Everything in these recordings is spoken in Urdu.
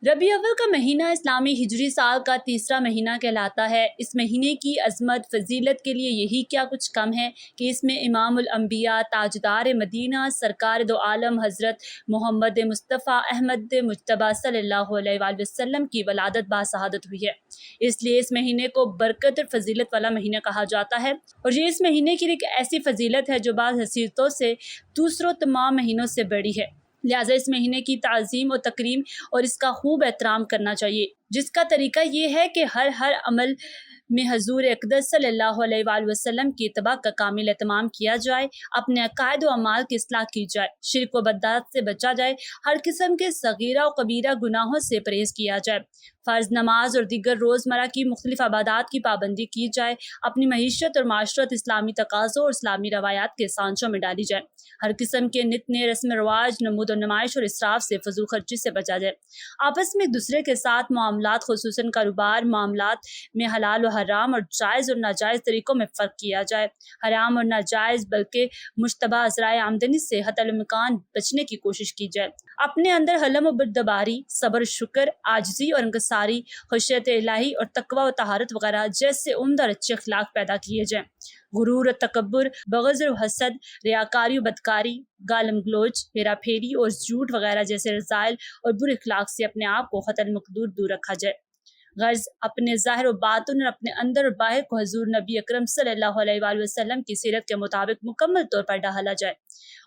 ربیع اول کا مہینہ اسلامی ہجری سال کا تیسرا مہینہ کہلاتا ہے۔ اس مہینے کی عظمت فضیلت کے لیے یہی کیا کچھ کم ہے کہ اس میں امام الانبیاء تاجدار مدینہ سرکار دو عالم حضرت محمد مصطفیٰ احمد مجتبیٰ صلی اللہ علیہ وآلہ وسلم کی ولادت باسعادت ہوئی ہے۔ اس لیے اس مہینے کو برکت اور فضیلت والا مہینہ کہا جاتا ہے، اور یہ اس مہینے کی ایک ایسی فضیلت ہے جو بعض حیثیتوں سے دوسروں تمام مہینوں سے بڑی ہے۔ لہٰذا اس مہینے کی تعظیم و تکریم اور اس کا خوب احترام کرنا چاہیے، جس کا طریقہ یہ ہے کہ ہر عمل میں حضور اقدس صلی اللہ علیہ وآلہ وسلم کی اتباع کا کامل اہتمام کیا جائے، اپنے عقائد و اعمال کی اصلاح کی جائے، شرک و بدعت سے بچا جائے، ہر قسم کے صغیرہ و کبیرہ گناہوں سے پرہیز کیا جائے، فرض نماز اور دیگر روزمرہ کی مختلف عبادات کی پابندی کی جائے، اپنی معیشت اور معاشرت اسلامی تقاضوں اور اسلامی روایات کے سانچوں میں ڈالی جائے، ہر قسم کے نت نئے رسم و رواج، نمود و نمائش اور اسراف سے فضول خرچی سے بچا جائے، آپس میں ایک دوسرے کے ساتھ معاملات خصوصاً کاروبار معاملات میں حلال و حرام اور جائز اور ناجائز طریقوں میں فرق کیا جائے، حرام اور ناجائز بلکہ مشتبہ ذرائع آمدنی سے حتی الامکان بچنے کی کوشش کی جائے، اپنے اندر حلم و بردباری، صبر و شکر، عاجزی اور انکساری، خشیت الہی اور تقوی و طہارت وغیرہ جیسے عمدہ اور اچھے اخلاق پیدا کیے جائیں، غرور و تکبر، بغض و حسد، ریاکاری و بدکاری، گالم گلوچ، ہیرا پھیری اور جھوٹ وغیرہ جیسے رذائل اور برے اخلاق سے اپنے آپ کو خطر مقدور دور رکھا جائے، غرض اپنے ظاہر و باطن اور اپنے اندر اور باہر کو حضور نبی اکرم صلی اللہ علیہ وآلہ وسلم کی سیرت کے مطابق مکمل طور پر ڈھالا جائے،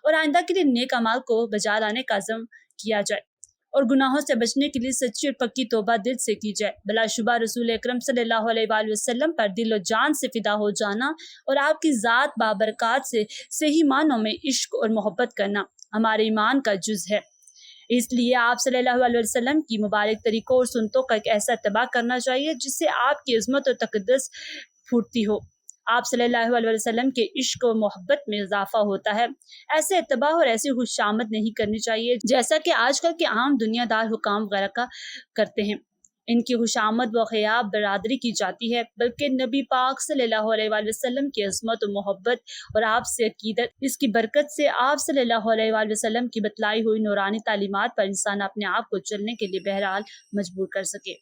اور آئندہ کے لیے نیک اعمال کو بجا لانے کا عزم کیا جائے، اور گناہوں سے بچنے کے لیے سچی اور پکی توبہ دل سے کی جائے۔ بلا شبہ رسول اکرم صلی اللہ علیہ وآلہ وسلم پر دل و جان سے فدا ہو جانا اور آپ کی ذات بابرکات سے صحیح معنوں میں عشق اور محبت کرنا ہمارے ایمان کا جز ہے۔ اس لیے آپ صلی اللہ علیہ وسلم کی مبارک طریقوں اور سنتوں کا ایک ایسا اتباع کرنا چاہیے جس سے آپ کی عظمت اور تقدس پھوٹتی ہو، آپ صلی اللہ علیہ وسلم کے عشق و محبت میں اضافہ ہوتا ہے۔ ایسے اتباع اور ایسی خوش آمد نہیں کرنی چاہیے جیسا کہ آج کل کے عام دنیا دار حکام وغیرہ کا کرتے ہیں، ان کی خوش آمد و خیاب برادری کی جاتی ہے، بلکہ نبی پاک صلی اللہ علیہ وآلہ وسلم کی عظمت و محبت اور آپ سے عقیدت، اس کی برکت سے آپ صلی اللہ علیہ وآلہ وسلم کی بتلائی ہوئی نورانی تعلیمات پر انسان اپنے آپ کو چلنے کے لیے بہرحال مجبور کر سکے۔